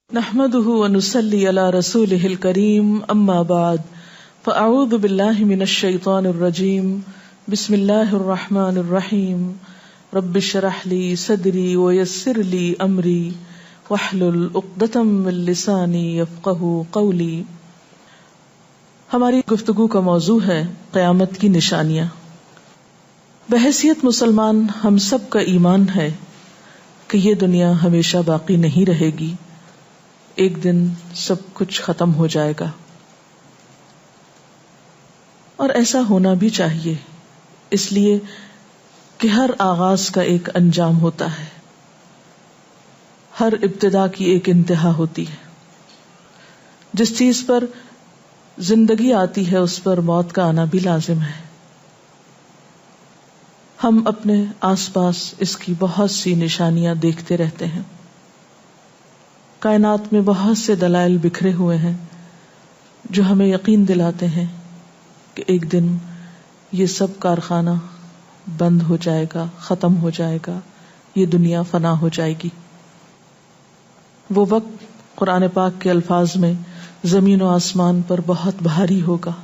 نحمده ونصلي على رسوله الكريم اما بعد فاعوذ بالله من الشيطان الرجيم بسم الله الرحمن الرحيم رب اشرح لي صدري ويسر لي امري واحلل عقدة من لساني يفقهوا قولي. ہماری گفتگو کا موضوع ہے قیامت کی نشانیاں. بحیثیت مسلمان ہم سب کا ایمان ہے کہ یہ دنیا ہمیشہ باقی نہیں رہے گی، ایک دن سب کچھ ختم ہو جائے گا، اور ایسا ہونا بھی چاہیے، اس لیے کہ ہر آغاز کا ایک انجام ہوتا ہے، ہر ابتدا کی ایک انتہا ہوتی ہے. جس چیز پر زندگی آتی ہے اس پر موت کا آنا بھی لازم ہے. ہم اپنے آس پاس اس کی بہت سی نشانیاں دیکھتے رہتے ہیں. کائنات میں بہت سے دلائل بکھرے ہوئے ہیں جو ہمیں یقین دلاتے ہیں کہ ایک دن یہ سب کارخانہ بند ہو جائے گا، ختم ہو جائے گا، یہ دنیا فنا ہو جائے گی. وہ وقت قرآن پاک کے الفاظ میں زمین و آسمان پر بہت بھاری ہوگا،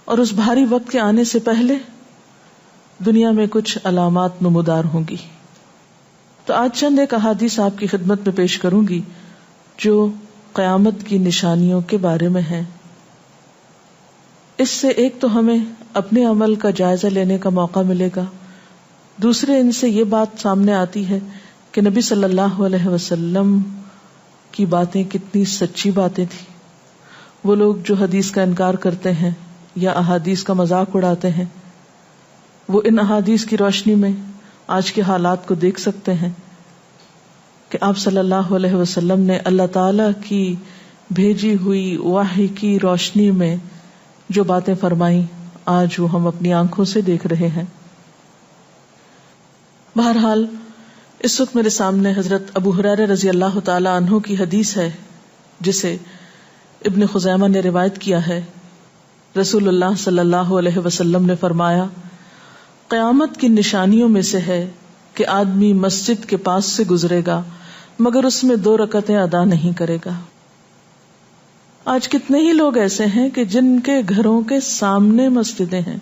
اور اس بھاری وقت کے آنے سے پہلے دنیا میں کچھ علامات نمودار ہوں گی. تو آج چند ایک احادیث آپ کی خدمت میں پیش کروں گی جو قیامت کی نشانیوں کے بارے میں ہیں. اس سے ایک تو ہمیں اپنے عمل کا جائزہ لینے کا موقع ملے گا، دوسرے ان سے یہ بات سامنے آتی ہے کہ نبی صلی اللہ علیہ وسلم کی باتیں کتنی سچی باتیں تھیں. وہ لوگ جو حدیث کا انکار کرتے ہیں یا احادیث کا مذاق اڑاتے ہیں، وہ ان احادیث کی روشنی میں آج کے حالات کو دیکھ سکتے ہیں کہ آپ صلی اللہ علیہ وسلم نے اللہ تعالی کی بھیجی ہوئی وحی کی روشنی میں جو باتیں فرمائیں آج وہ ہم اپنی آنکھوں سے دیکھ رہے ہیں. بہرحال اس وقت میرے سامنے حضرت ابو ہریرہ رضی اللہ تعالی عنہ کی حدیث ہے جسے ابن خزیمہ نے روایت کیا ہے. رسول اللہ صلی اللہ علیہ وسلم نے فرمایا، قیامت کی نشانیوں میں سے ہے کہ آدمی مسجد کے پاس سے گزرے گا مگر اس میں 2 رکعتیں ادا نہیں کرے گا. آج کتنے ہی لوگ ایسے ہیں کہ جن کے گھروں کے سامنے مسجدیں ہیں،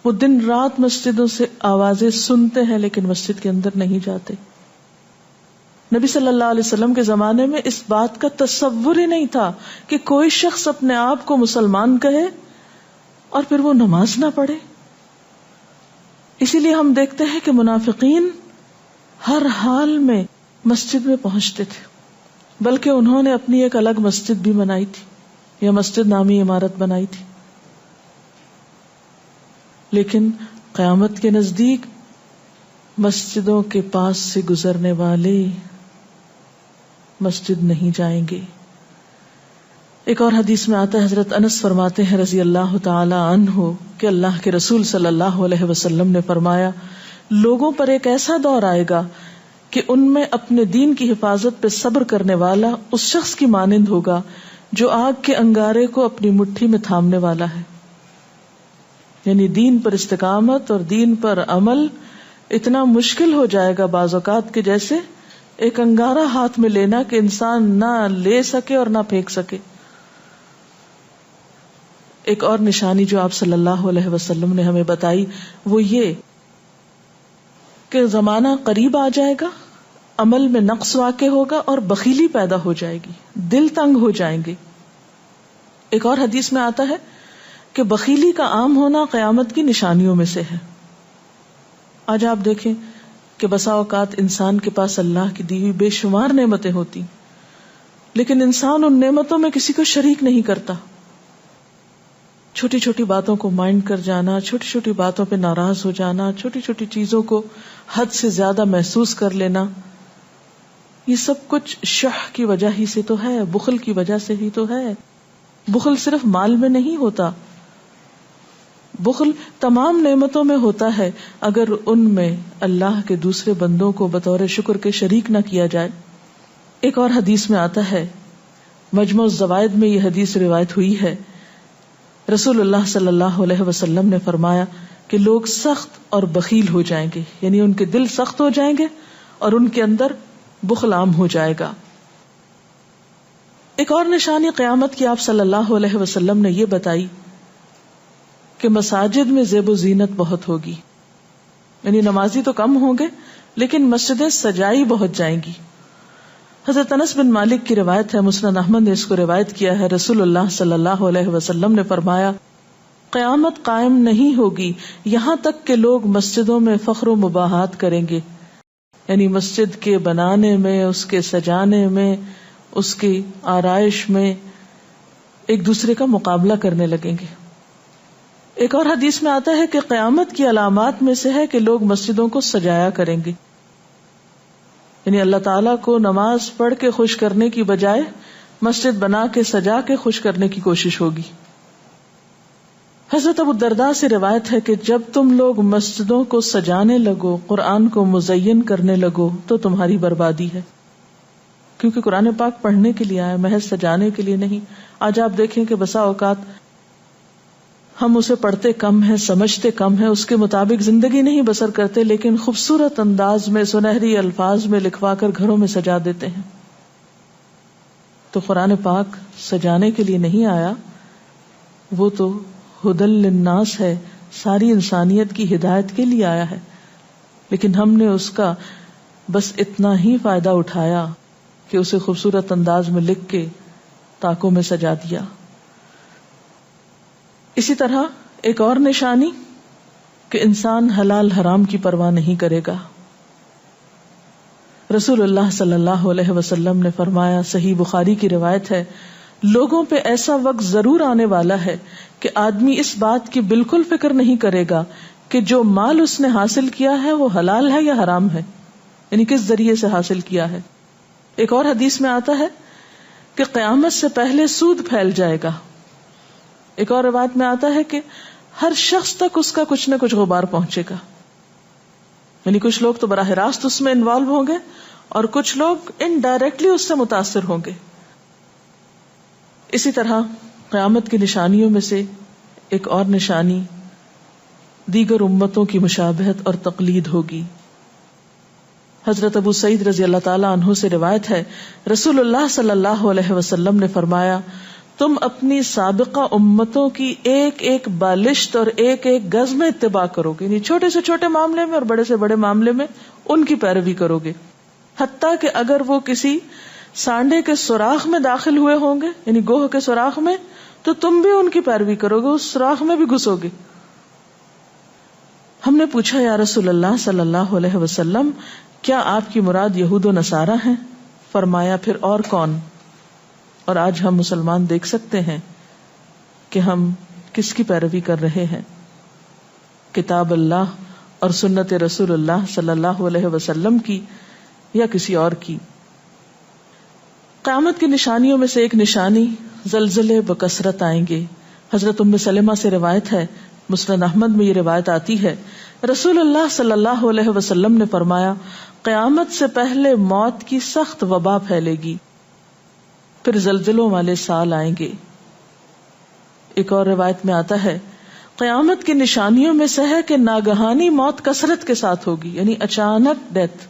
وہ دن رات مسجدوں سے آوازیں سنتے ہیں لیکن مسجد کے اندر نہیں جاتے. نبی صلی اللہ علیہ وسلم کے زمانے میں اس بات کا تصور ہی نہیں تھا کہ کوئی شخص اپنے آپ کو مسلمان کہے اور پھر وہ نماز نہ پڑھے. اسی لیے ہم دیکھتے ہیں کہ منافقین ہر حال میں مسجد میں پہنچتے تھے، بلکہ انہوں نے اپنی ایک الگ مسجد بھی بنائی تھی یا مسجد نامی عمارت بنائی تھی. لیکن قیامت کے نزدیک مسجدوں کے پاس سے گزرنے والے مسجد نہیں جائیں گے. ایک اور حدیث میں آتا ہے، حضرت انس فرماتے ہیں رضی اللہ تعالی عنہ کہ اللہ کے رسول صلی اللہ علیہ وسلم نے فرمایا، لوگوں پر ایک ایسا دور آئے گا کہ ان میں اپنے دین کی حفاظت پہ صبر کرنے والا اس شخص کی مانند ہوگا جو آگ کے انگارے کو اپنی مٹھی میں تھامنے والا ہے. یعنی دین پر استقامت اور دین پر عمل اتنا مشکل ہو جائے گا بعض اوقات کہ جیسے ایک انگارہ ہاتھ میں لینا کہ انسان نہ لے سکے اور نہ پھینک سکے. ایک اور نشانی جو آپ صلی اللہ علیہ وسلم نے ہمیں بتائی وہ یہ کہ زمانہ قریب آ جائے گا، عمل میں نقص واقع ہوگا اور بخیلی پیدا ہو جائے گی، دل تنگ ہو جائیں گے. ایک اور حدیث میں آتا ہے کہ بخیلی کا عام ہونا قیامت کی نشانیوں میں سے ہے. آج آپ دیکھیں کہ بسا اوقات انسان کے پاس اللہ کی دی ہوئی بے شمار نعمتیں ہوتی لیکن انسان ان نعمتوں میں کسی کو شریک نہیں کرتا. چھوٹی چھوٹی باتوں کو مائنڈ کر جانا، چھوٹی چھوٹی باتوں پہ ناراض ہو جانا، چھوٹی چھوٹی چیزوں کو حد سے زیادہ محسوس کر لینا، یہ سب کچھ شح کی وجہ ہی سے تو ہے، بخل کی وجہ سے ہی تو ہے. بخل صرف مال میں نہیں ہوتا، بخل تمام نعمتوں میں ہوتا ہے اگر ان میں اللہ کے دوسرے بندوں کو بطور شکر کے شریک نہ کیا جائے. ایک اور حدیث میں آتا ہے، مجموع الزوائد میں یہ حدیث روایت ہوئی ہے، رسول اللہ صلی اللہ علیہ وسلم نے فرمایا کہ لوگ سخت اور بخیل ہو جائیں گے، یعنی ان کے دل سخت ہو جائیں گے اور ان کے اندر بخل عام ہو جائے گا. ایک اور نشانی قیامت کی آپ صلی اللہ علیہ وسلم نے یہ بتائی کہ مساجد میں زیب و زینت بہت ہوگی، یعنی نمازی تو کم ہوں گے لیکن مسجدیں سجائی بہت جائیں گی. حضرت انس بن مالک کی روایت ہے، مسند احمد نے اس کو روایت کیا ہے، رسول اللہ صلی اللہ علیہ وسلم نے فرمایا قیامت قائم نہیں ہوگی یہاں تک کہ لوگ مسجدوں میں فخر و مباحات کریں گے، یعنی مسجد کے بنانے میں، اس کے سجانے میں، اس کی آرائش میں ایک دوسرے کا مقابلہ کرنے لگیں گے. ایک اور حدیث میں آتا ہے کہ قیامت کی علامات میں سے ہے کہ لوگ مسجدوں کو سجایا کریں گے، یعنی اللہ تعالیٰ کو نماز پڑھ کے خوش کرنے کی بجائے مسجد بنا کے سجا کے خوش کرنے کی کوشش ہوگی. حضرت ابو الدرداء سے روایت ہے کہ جب تم لوگ مسجدوں کو سجانے لگو، قرآن کو مزین کرنے لگو تو تمہاری بربادی ہے، کیونکہ قرآن پاک پڑھنے کے لیے آیا، محض سجانے کے لیے نہیں. آج آپ دیکھیں کہ بسا اوقات ہم اسے پڑھتے کم ہیں، سمجھتے کم ہیں، اس کے مطابق زندگی نہیں بسر کرتے، لیکن خوبصورت انداز میں سنہری الفاظ میں لکھوا کر گھروں میں سجا دیتے ہیں. تو قرآن پاک سجانے کے لیے نہیں آیا، وہ تو ہدی للناس ہے، ساری انسانیت کی ہدایت کے لیے آیا ہے، لیکن ہم نے اس کا بس اتنا ہی فائدہ اٹھایا کہ اسے خوبصورت انداز میں لکھ کے طاقوں میں سجا دیا. اسی طرح ایک اور نشانی کہ انسان حلال حرام کی پرواہ نہیں کرے گا. رسول اللہ صلی اللہ علیہ وسلم نے فرمایا، صحیح بخاری کی روایت ہے، لوگوں پہ ایسا وقت ضرور آنے والا ہے کہ آدمی اس بات کی بالکل فکر نہیں کرے گا کہ جو مال اس نے حاصل کیا ہے وہ حلال ہے یا حرام ہے، یعنی کس ذریعے سے حاصل کیا ہے. ایک اور حدیث میں آتا ہے کہ قیامت سے پہلے سود پھیل جائے گا. ایک اور روایت میں آتا ہے کہ ہر شخص تک اس کا کچھ نہ کچھ غبار پہنچے گا، یعنی کچھ لوگ تو براہ راست اس میں انوالو ہوں گے اور کچھ لوگ انڈائریکٹلی اس سے متاثر ہوں گے. اسی طرح قیامت کی نشانیوں میں سے ایک اور نشانی دیگر امتوں کی مشابہت اور تقلید ہوگی. حضرت ابو سعید رضی اللہ تعالی عنہ سے روایت ہے، رسول اللہ صلی اللہ علیہ وسلم نے فرمایا، تم اپنی سابقہ امتوں کی ایک ایک بالشت اور ایک ایک گز میں اتباع کرو گے، یعنی چھوٹے سے چھوٹے معاملے میں اور بڑے سے بڑے معاملے میں ان کی پیروی کرو گے، حتیٰ کہ اگر وہ کسی سانڈے کے سوراخ میں داخل ہوئے ہوں گے، یعنی گوہ کے سوراخ میں، تو تم بھی ان کی پیروی کرو گے، اس سوراخ میں بھی گھسو گے. ہم نے پوچھا، یا رسول اللہ صلی اللہ علیہ وسلم، کیا آپ کی مراد یہود و نصارہ ہیں؟ فرمایا، پھر اور کون؟ اور آج ہم مسلمان دیکھ سکتے ہیں کہ ہم کس کی پیروی کر رہے ہیں، کتاب اللہ اور سنت رسول اللہ صلی اللہ علیہ وسلم کی یا کسی اور کی. قیامت کی نشانیوں میں سے ایک نشانی زلزلے بکثرت آئیں گے. حضرت ام سلمہ سے روایت ہے، مسند احمد میں یہ روایت آتی ہے، رسول اللہ صلی اللہ علیہ وسلم نے فرمایا، قیامت سے پہلے موت کی سخت وبا پھیلے گی، پھر زلزلوں والے سال آئیں گے. ایک اور روایت میں آتا ہے، قیامت کی نشانیوں میں سے ہے کہ ناگہانی موت کثرت کے ساتھ ہوگی، یعنی اچانک ڈیتھ،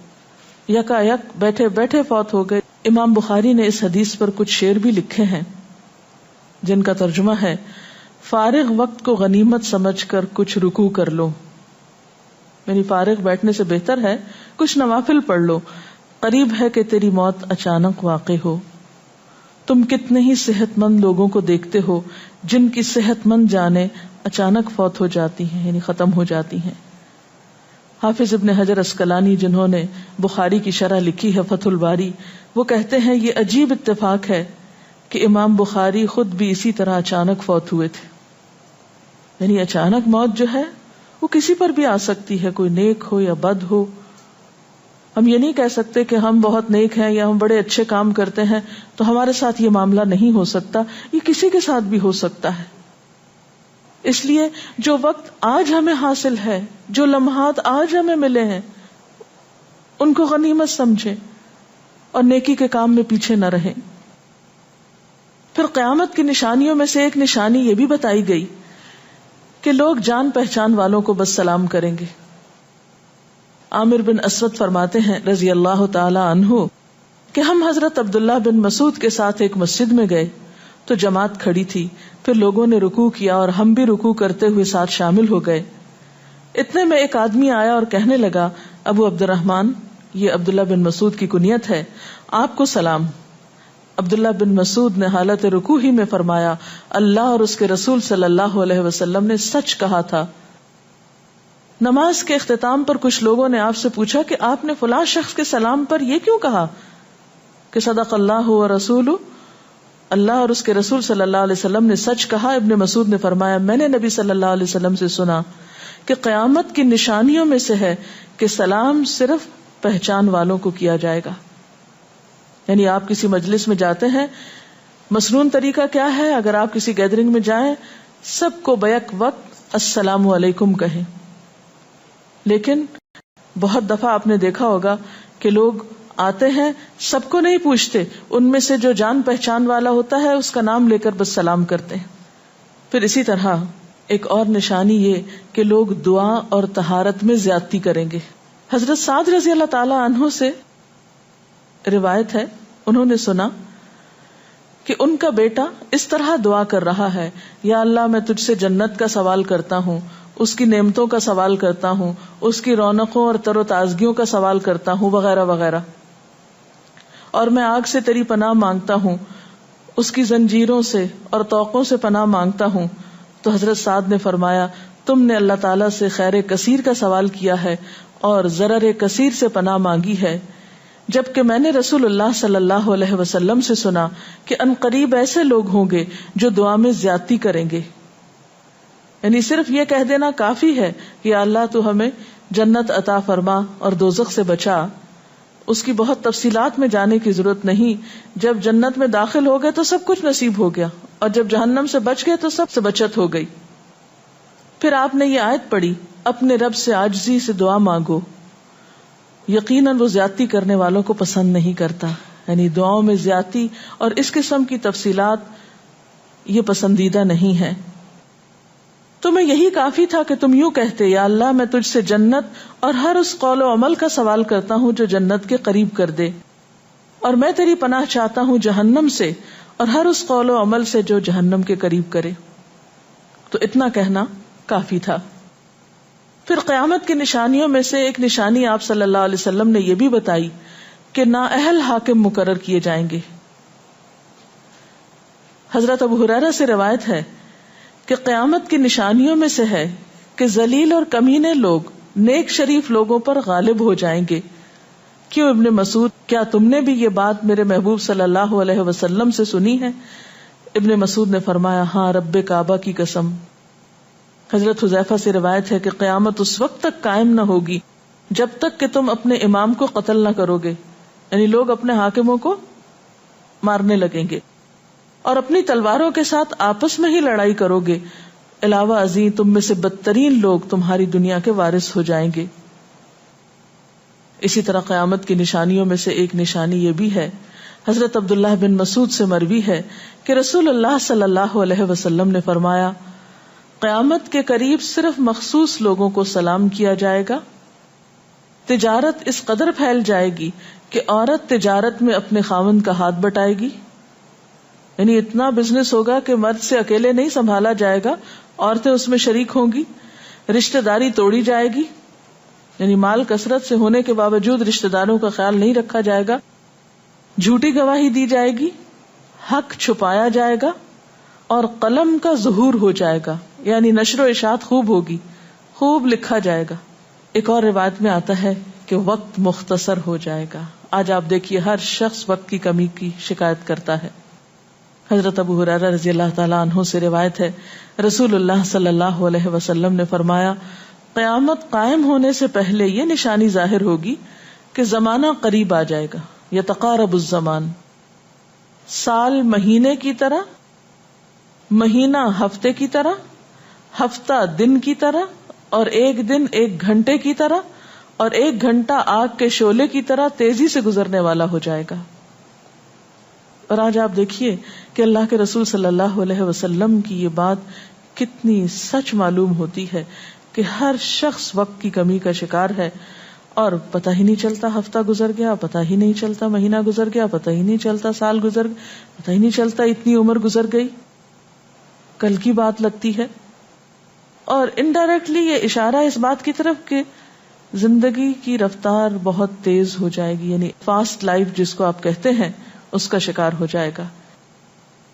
یکا یک بیٹھے بیٹھے فوت ہو گئے. امام بخاری نے اس حدیث پر کچھ شعر بھی لکھے ہیں جن کا ترجمہ ہے، فارغ وقت کو غنیمت سمجھ کر کچھ رکوع کر لو، یعنی فارغ بیٹھنے سے بہتر ہے کچھ نوافل پڑھ لو، قریب ہے کہ تیری موت اچانک واقع ہو. تم کتنے ہی صحت مند لوگوں کو دیکھتے ہو جن کی صحت مند جانیں اچانک فوت ہو جاتی ہیں، یعنی ختم ہو جاتی ہیں. حافظ ابن حجر عسقلانی جنہوں نے بخاری کی شرح لکھی ہے فتح الباری، وہ کہتے ہیں یہ عجیب اتفاق ہے کہ امام بخاری خود بھی اسی طرح اچانک فوت ہوئے تھے. یعنی اچانک موت جو ہے وہ کسی پر بھی آ سکتی ہے، کوئی نیک ہو یا بد ہو. ہم یہ نہیں کہہ سکتے کہ ہم بہت نیک ہیں یا ہم بڑے اچھے کام کرتے ہیں تو ہمارے ساتھ یہ معاملہ نہیں ہو سکتا، یہ کسی کے ساتھ بھی ہو سکتا ہے. اس لیے جو وقت آج ہمیں حاصل ہے، جو لمحات آج ہمیں ملے ہیں، ان کو غنیمت سمجھیں اور نیکی کے کام میں پیچھے نہ رہیں. پھر قیامت کی نشانیوں میں سے ایک نشانی یہ بھی بتائی گئی کہ لوگ جان پہچان والوں کو بس سلام کریں گے. عامر بن اسود فرماتے ہیں رضی اللہ تعالی عنہ کہ ہم حضرت عبداللہ بن مسعود کے ساتھ ایک مسجد میں گئے تو جماعت کھڑی تھی، پھر لوگوں نے رکوع کیا اور ہم بھی رکوع کرتے ہوئے ساتھ شامل ہو گئے۔ اتنے میں ایک آدمی آیا اور کہنے لگا، ابو عبد الرحمن، یہ عبداللہ بن مسعود کی کنیت ہے، آپ کو سلام۔ عبداللہ بن مسعود نے حالت رکوع ہی میں فرمایا، اللہ اور اس کے رسول صلی اللہ علیہ وسلم نے سچ کہا تھا۔ نماز کے اختتام پر کچھ لوگوں نے آپ سے پوچھا کہ آپ نے فلاں شخص کے سلام پر یہ کیوں کہا کہ صدق اللہ و رسول، اللہ اور اس کے رسول صلی اللہ علیہ وسلم نے سچ کہا۔ ابن مسعود نے فرمایا، میں نے نبی صلی اللہ علیہ وسلم سے سنا کہ قیامت کی نشانیوں میں سے ہے کہ سلام صرف پہچان والوں کو کیا جائے گا۔ یعنی آپ کسی مجلس میں جاتے ہیں، مسنون طریقہ کیا ہے؟ اگر آپ کسی گیدرنگ میں جائیں، سب کو بیک وقت السلام علیکم کہیں، لیکن بہت دفعہ آپ نے دیکھا ہوگا کہ لوگ آتے ہیں، سب کو نہیں پوچھتے، ان میں سے جو جان پہچان والا ہوتا ہے اس کا نام لے کر بس سلام کرتے ہیں۔ پھر اسی طرح ایک اور نشانی یہ کہ لوگ دعا اور طہارت میں زیادتی کریں گے۔ حضرت سعد رضی اللہ تعالی عنہ سے روایت ہے، انہوں نے سنا کہ ان کا بیٹا اس طرح دعا کر رہا ہے، یا اللہ میں تجھ سے جنت کا سوال کرتا ہوں، اس کی نعمتوں کا سوال کرتا ہوں، اس کی رونقوں اور تر و تازگیوں کا سوال کرتا ہوں، وغیرہ وغیرہ، اور میں آگ سے تیری پناہ مانگتا ہوں، اس کی زنجیروں سے اور طوقوں سے پناہ مانگتا ہوں۔ تو حضرت سعد نے فرمایا، تم نے اللہ تعالیٰ سے خیر کثیر کا سوال کیا ہے اور ضرر کثیر سے پناہ مانگی ہے، جبکہ میں نے رسول اللہ صلی اللہ علیہ وسلم سے سنا کہ ان قریب ایسے لوگ ہوں گے جو دعا میں زیادتی کریں گے۔ یعنی صرف یہ کہہ دینا کافی ہے کہ اللہ تو ہمیں جنت عطا فرما اور دوزخ سے بچا، اس کی بہت تفصیلات میں جانے کی ضرورت نہیں۔ جب جنت میں داخل ہو گئے تو سب کچھ نصیب ہو گیا، اور جب جہنم سے بچ گئے تو سب سے بچت ہو گئی۔ پھر آپ نے یہ آیت پڑھی، اپنے رب سے عاجزی سے دعا مانگو، یقیناً وہ زیادتی کرنے والوں کو پسند نہیں کرتا۔ یعنی دعاؤں میں زیادتی اور اس قسم کی تفصیلات یہ پسندیدہ نہیں ہے۔ تمہیں یہی کافی تھا کہ تم یوں کہتے، یا اللہ میں تجھ سے جنت اور ہر اس قول و عمل کا سوال کرتا ہوں جو جنت کے قریب کر دے، اور میں تیری پناہ چاہتا ہوں جہنم سے اور ہر اس قول و عمل سے جو جہنم کے قریب کرے۔ تو اتنا کہنا کافی تھا۔ پھر قیامت کی نشانیوں میں سے ایک نشانی آپ صلی اللہ علیہ وسلم نے یہ بھی بتائی کہ نااہل حاکم مقرر کیے جائیں گے۔ حضرت ابو ہریرہ سے روایت ہے کہ قیامت کی نشانیوں میں سے ہے کہ ذلیل اور کمینے لوگ نیک شریف لوگوں پر غالب ہو جائیں گے۔ کیوں ابن مسعود، کیا تم نے بھی یہ بات میرے محبوب صلی اللہ علیہ وسلم سے سنی ہے؟ ابن مسعود نے فرمایا، ہاں رب کعبہ کی قسم۔ حضرت حذیفہ سے روایت ہے کہ قیامت اس وقت تک قائم نہ ہوگی جب تک کہ تم اپنے امام کو قتل نہ کرو گے، یعنی لوگ اپنے حاکموں کو مارنے لگیں گے اور اپنی تلواروں کے ساتھ آپس میں ہی لڑائی کرو گے، علاوہ ازیں تم میں سے بدترین لوگ تمہاری دنیا کے وارث ہو جائیں گے۔ اسی طرح قیامت کی نشانیوں میں سے ایک نشانی یہ بھی ہے، حضرت عبداللہ بن مسعود سے مروی ہے کہ رسول اللہ صلی اللہ علیہ وسلم نے فرمایا، قیامت کے قریب صرف مخصوص لوگوں کو سلام کیا جائے گا۔ تجارت اس قدر پھیل جائے گی کہ عورت تجارت میں اپنے خاوند کا ہاتھ بٹائے گی، یعنی اتنا بزنس ہوگا کہ مرد سے اکیلے نہیں سنبھالا جائے گا، عورتیں اس میں شریک ہوں گی، رشتہ داری توڑی جائے گی، یعنی مال کثرت سے ہونے کے باوجود رشتہ داروں کا خیال نہیں رکھا جائے گا، جھوٹی گواہی دی جائے گی، حق چھپایا جائے گا، اور قلم کا ظہور ہو جائے گا، یعنی نشر و اشاعت خوب ہوگی، خوب لکھا جائے گا۔ ایک اور روایت میں آتا ہے کہ وقت مختصر ہو جائے گا۔ آج آپ دیکھیے ہر شخص وقت کی کمی کی شکایت کرتا ہے۔ حضرت ابو ہریرہ رضی اللہ تعالیٰ عنہ سے روایت ہے، رسول اللہ صلی اللہ علیہ وسلم نے فرمایا، قیامت قائم ہونے سے پہلے یہ نشانی ظاہر ہوگی کہ زمانہ قریب آ جائے گا، یتقارب الزمان، سال مہینے کی طرح، مہینہ ہفتے کی طرح، ہفتہ دن کی طرح، اور ایک دن ایک گھنٹے کی طرح، اور ایک گھنٹہ آگ کے شعلے کی طرح تیزی سے گزرنے والا ہو جائے گا۔ اور آج آپ دیکھیے کہ اللہ کے رسول صلی اللہ علیہ وسلم کی یہ بات کتنی سچ معلوم ہوتی ہے کہ ہر شخص وقت کی کمی کا شکار ہے، اور پتہ ہی نہیں چلتا ہفتہ گزر گیا، پتہ ہی نہیں چلتا مہینہ گزر گیا، پتہ ہی نہیں چلتا سال گزر گیا، پتہ ہی نہیں چلتا اتنی عمر گزر گئی، کل کی بات لگتی ہے. اور انڈائریکٹلی یہ اشارہ اس بات کی طرف کہ زندگی کی رفتار بہت تیز ہو جائے گی، یعنی فاسٹ لائف جس کو آپ کہتے ہیں اس کا شکار ہو جائے گا.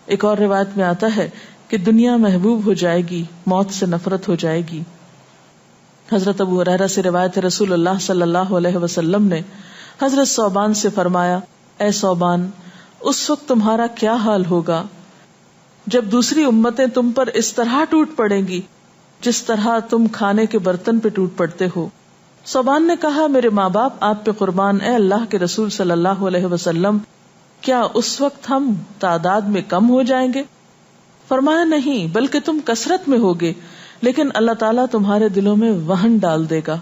ایک اور روایت میں آتا ہے کہ دنیا محبوب ہو جائے گی، موت سے نفرت ہو جائے گی. حضرت ابو ہریرہ سے روایت ہے، رسول اللہ صلی اللہ علیہ وسلم نے حضرت ثوبان سے فرمایا، اے ثوبان، اس وقت تمہارا کیا حال ہوگا جب دوسری امتیں تم پر اس طرح ٹوٹ پڑیں گی جس طرح تم کھانے کے برتن پہ ٹوٹ پڑتے ہو. ثوبان نے کہا، میرے ماں باپ آپ پہ قربان، اے اللہ کے رسول صلی اللہ علیہ وسلم، کیا اس وقت ہم تعداد میں کم ہو جائیں گے؟ فرمایا، نہیں، بلکہ تم کثرت میں ہوگے، لیکن اللہ تعالیٰ تمہارے دلوں میں وہن ڈال دے گا.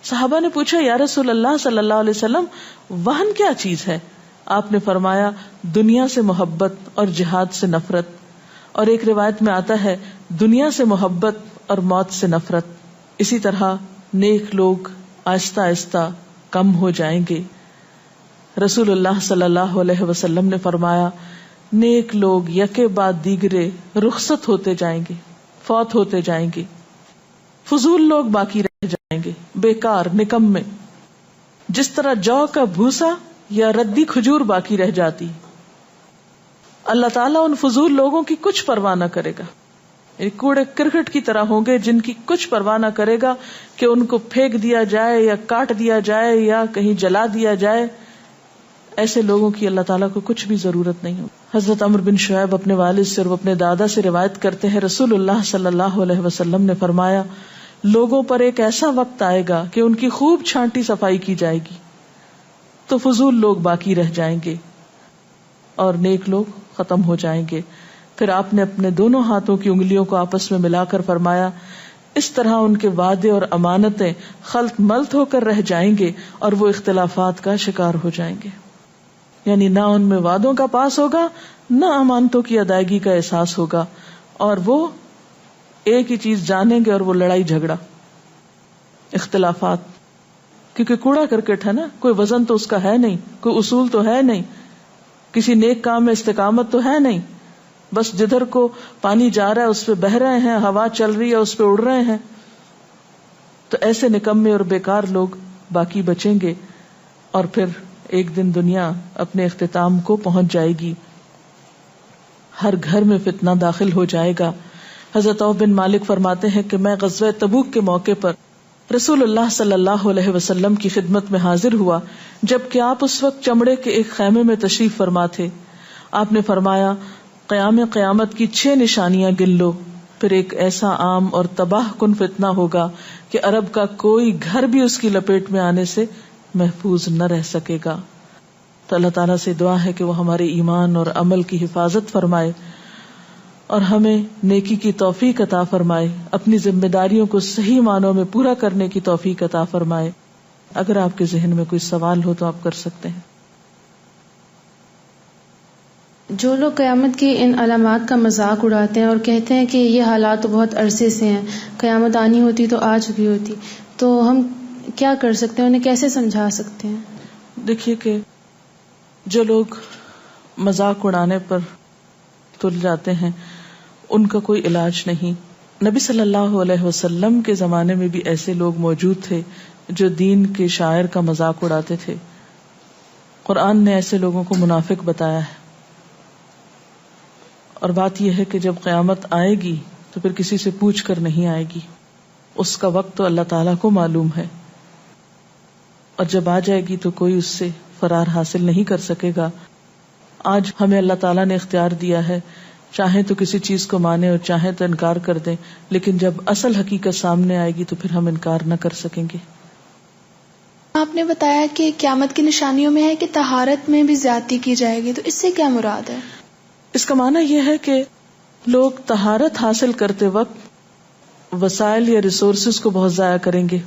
صحابہ نے پوچھا، یا رسول اللہ صلی اللہ علیہ وسلم، وہن کیا چیز ہے؟ آپ نے فرمایا، دنیا سے محبت اور جہاد سے نفرت. اور ایک روایت میں آتا ہے، دنیا سے محبت اور موت سے نفرت. اسی طرح نیک لوگ آہستہ آہستہ کم ہو جائیں گے. رسول اللہ صلی اللہ علیہ وسلم نے فرمایا، نیک لوگ یکے بعد دیگرے رخصت ہوتے جائیں گے، فوت ہوتے جائیں گے. فضول لوگ باقی رہ جائیں گے، بیکار، نکمے، جس طرح جو کا بھوسا یا ردی کھجور باقی رہ جاتی. اللہ تعالیٰ ان فضول لوگوں کی کچھ پرواہ نہ کرے گا، کوڑے کرکٹ کی طرح ہوں گے جن کی کچھ پرواہ نہ کرے گا کہ ان کو پھینک دیا جائے یا کاٹ دیا جائے یا کہیں جلا دیا جائے. ایسے لوگوں کی اللہ تعالیٰ کو کچھ بھی ضرورت نہیں ہو. حضرت عمرو بن شعیب اپنے والد سے اور اپنے دادا سے روایت کرتے ہیں، رسول اللہ صلی اللہ علیہ وسلم نے فرمایا، لوگوں پر ایک ایسا وقت آئے گا کہ ان کی خوب چھانٹی صفائی کی جائے گی تو فضول لوگ باقی رہ جائیں گے اور نیک لوگ ختم ہو جائیں گے. پھر آپ نے اپنے دونوں ہاتھوں کی انگلیوں کو آپس میں ملا کر فرمایا، اس طرح ان کے وعدے اور امانتیں خلط ملط ہو کر رہ جائیں گے اور وہ اختلافات کا شکار ہو جائیں گے. یعنی نہ ان میں وعدوں کا پاس ہوگا، نہ امانتوں کی ادائیگی کا احساس ہوگا، اور وہ ایک ہی چیز جانیں گے اور وہ لڑائی جھگڑا، اختلافات. کیونکہ کوڑا کرکٹ ہے نا، کوئی وزن تو اس کا ہے نہیں، کوئی اصول تو ہے نہیں، کسی نیک کام میں استقامت تو ہے نہیں، بس جدھر کو پانی جا رہا ہے اس پہ بہ رہے ہیں، ہوا چل رہی ہے اس پہ اڑ رہے ہیں. تو ایسے نکمے اور بیکار لوگ باقی بچیں گے اور پھر ایک دن دنیا اپنے اختتام کو پہنچ جائے گی. ہر گھر میں فتنہ داخل ہو جائے گا. حضرت عوف بن مالک فرماتے ہیں کہ میں غزوہ تبوک کے موقع پر رسول اللہ صلی اللہ علیہ وسلم کی خدمت میں حاضر ہوا جبکہ آپ اس وقت چمڑے کے ایک خیمے میں تشریف فرما تھے. آپ نے فرمایا، قیامت کی 6 نشانیاں گن لو. پھر ایک ایسا عام اور تباہ کن فتنہ ہوگا کہ عرب کا کوئی گھر بھی اس کی لپیٹ میں آنے سے محفوظ نہ رہ سکے گا. تو اللہ تعالیٰ سے دعا ہے کہ وہ ہمارے ایمان اور عمل کی حفاظت فرمائے اور ہمیں نیکی کی توفیق عطا فرمائے، اپنی ذمہ داریوں کو صحیح معنوں میں پورا کرنے کی توفیق عطا فرمائے. اگر آپ کے ذہن میں کوئی سوال ہو تو آپ کر سکتے ہیں. جو لوگ قیامت کی ان علامات کا مذاق اڑاتے ہیں اور کہتے ہیں کہ یہ حالات تو بہت عرصے سے ہیں، قیامت آنی ہوتی تو آ چکی ہوتی، تو ہم کیا کر سکتے ہیں، انہیں کیسے سمجھا سکتے ہیں؟ دیکھیے کہ جو لوگ مذاق اڑانے پر تل جاتے ہیں ان کا کوئی علاج نہیں. نبی صلی اللہ علیہ وسلم کے زمانے میں بھی ایسے لوگ موجود تھے جو دین کے شاعر کا مذاق اڑاتے تھے. قرآن نے ایسے لوگوں کو منافق بتایا ہے. اور بات یہ ہے کہ جب قیامت آئے گی تو پھر کسی سے پوچھ کر نہیں آئے گی، اس کا وقت تو اللہ تعالیٰ کو معلوم ہے، اور جب آ جائے گی تو کوئی اس سے فرار حاصل نہیں کر سکے گا. آج ہمیں اللہ تعالیٰ نے اختیار دیا ہے، چاہیں تو کسی چیز کو مانیں اور چاہیں تو انکار کر دیں، لیکن جب اصل حقیقت سامنے آئے گی تو پھر ہم انکار نہ کر سکیں گے. آپ نے بتایا کہ قیامت کی نشانیوں میں ہے کہ طہارت میں بھی زیادتی کی جائے گی، تو اس سے کیا مراد ہے؟ اس کا معنی یہ ہے کہ لوگ طہارت حاصل کرتے وقت وسائل یا ریسورسز کو بہت ضائع کریں گے.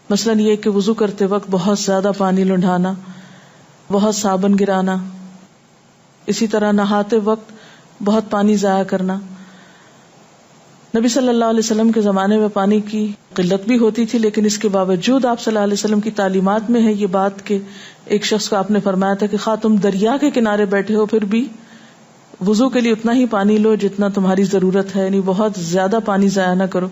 مثلاً یہ کہ وضو کرتے وقت بہت زیادہ پانی لنڈھانا، بہت صابن گرانا، اسی طرح نہاتے وقت بہت پانی ضائع کرنا. نبی صلی اللہ علیہ وسلم کے زمانے میں پانی کی قلت بھی ہوتی تھی، لیکن اس کے باوجود آپ صلی اللہ علیہ وسلم کی تعلیمات میں ہے یہ بات کہ ایک شخص کو آپ نے فرمایا تھا کہ خواہ تم دریا کے کنارے بیٹھے ہو پھر بھی وضو کے لیے اتنا ہی پانی لو جتنا تمہاری ضرورت ہے، یعنی بہت زیادہ پانی ضائع نہ کرو.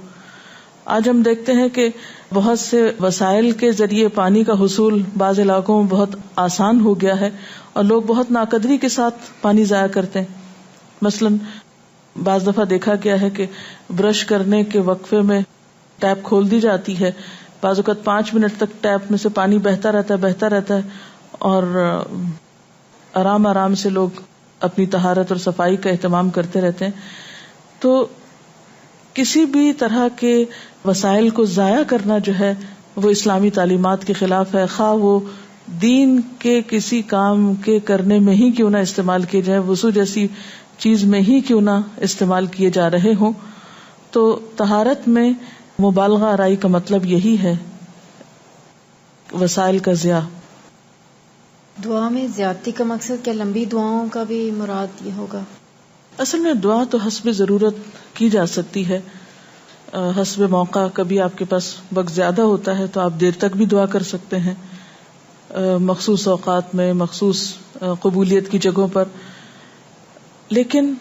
آج ہم دیکھتے ہیں کہ بہت سے وسائل کے ذریعے پانی کا حصول بعض علاقوں میں بہت آسان ہو گیا ہے اور لوگ بہت ناقدری کے ساتھ پانی ضائع کرتے ہیں. مثلاً بعض دفعہ دیکھا گیا ہے کہ برش کرنے کے وقفے میں ٹیپ کھول دی جاتی ہے، بعض اوقات 5 منٹ تک ٹیپ میں سے پانی بہتا رہتا ہے اور آرام آرام سے لوگ اپنی طہارت اور صفائی کا اہتمام کرتے رہتے ہیں. تو کسی بھی طرح کے وسائل کو ضائع کرنا جو ہے وہ اسلامی تعلیمات کے خلاف ہے، خواہ وہ دین کے کسی کام کے کرنے میں ہی کیوں نہ استعمال کیے جائے، وضو جیسی چیز میں ہی کیوں نہ استعمال کیے جا رہے ہوں. تو طہارت میں مبالغہ آرائی کا مطلب یہی ہے، وسائل کا ضیاع. دعا میں زیادتی کا مقصد کیا لمبی دعاؤں کا بھی مراد یہ ہوگا؟ اصل میں دعا تو حسب ضرورت کی جا سکتی ہے، حسب موقع. کبھی آپ کے پاس وقت زیادہ ہوتا ہے تو آپ دیر تک بھی دعا کر سکتے ہیں، مخصوص اوقات میں، مخصوص قبولیت کی جگہوں پر. لیکن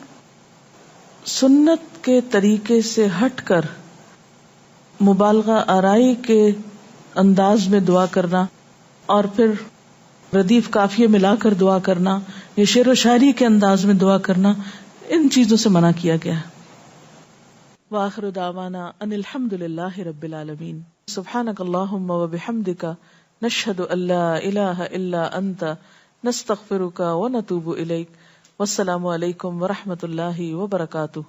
سنت کے طریقے سے ہٹ کر مبالغہ آرائی کے انداز میں دعا کرنا اور پھر ردیف قافیے ملا کر دعا کرنا یا شعر و شاعری کے انداز میں دعا کرنا، ان چیزوں سے منع کیا گیا. وآخر دعوانا ان الحمد للہ رب العالمین. سبحانک اللہم وبحمدک نشہد ان لا الہ الا انت نستغفرک ونتوب الیک. والسلام علیکم ورحمۃ اللہ وبرکاتہ.